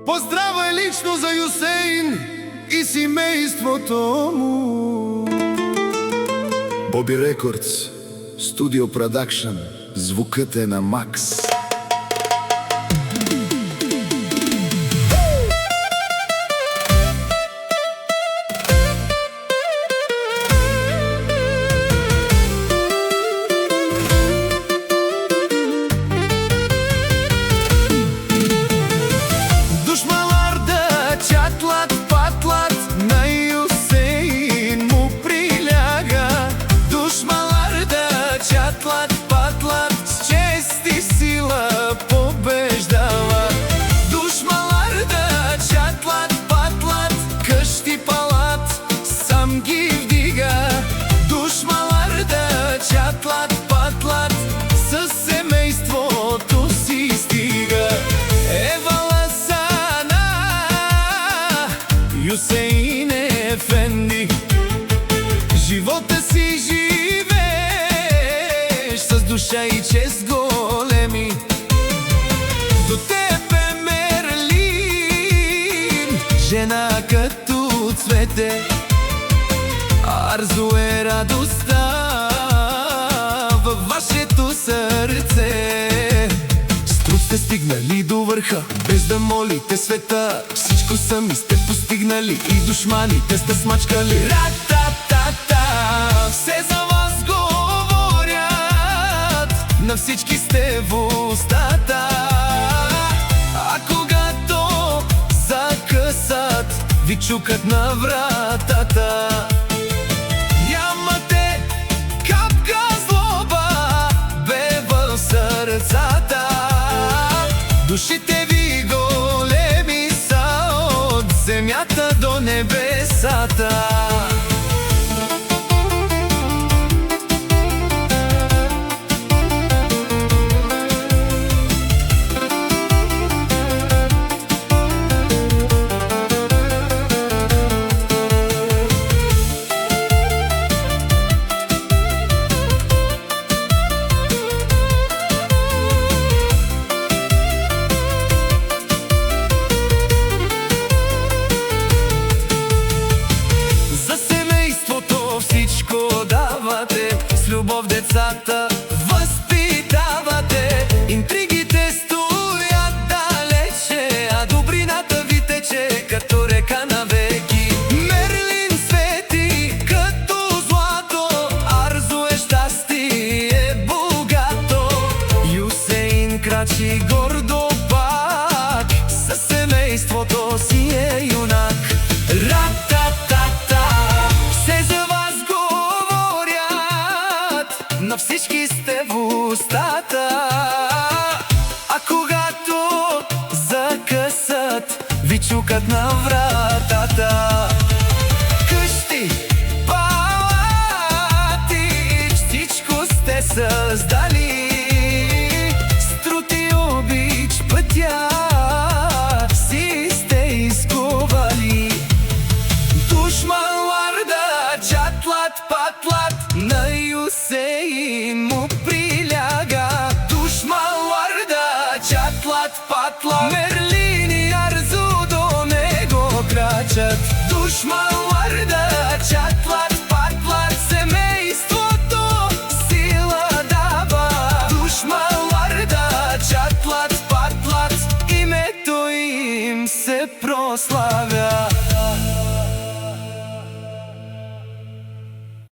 Поздравя лично за Юсейн и семейството му. Боби Рекордс, Студио Продакшън, звукът е на Макс. Юсейн ефенди, живота си живееш с душа и чест големи. До тебе Мерлин, жена като цвете, Арзу е радостта във вашето сърце. Сте стигнали до върха, без да молите света. Всичко сами сте постигнали и душманите сте смачкали. Ра-та-та-та, все за вас говорят, на всички сте в устата. А когато закъсат, ви чукат на вратата. Нямате капка злоба, бе в сърцата. Душите ви големи са от земята до небесата. Любов децата възпитавате, интригите стоят далече, а добрината ви тече като река навеки. Мерлин свети като злато, Арзу е щастие богато. Юсейн крачи гордо пак, със семейството си е юнак. Ра-та-та-та, все за вас на всички сте в устата. А когато закъсат, ви чукат на вратата. Къщи, палати, всичко сте създали. С труд и обич пътя си сте изкували. Душман ларда, чатлат, патлат, на Юсейн му приляга. Душман ларда, чатлат, патлат, Мерлин и Арзу до него крачат. Душман ларда, чатлат, патлат, семейството сила дава. Душман ларда, чатлат, патлат, името им се прославя.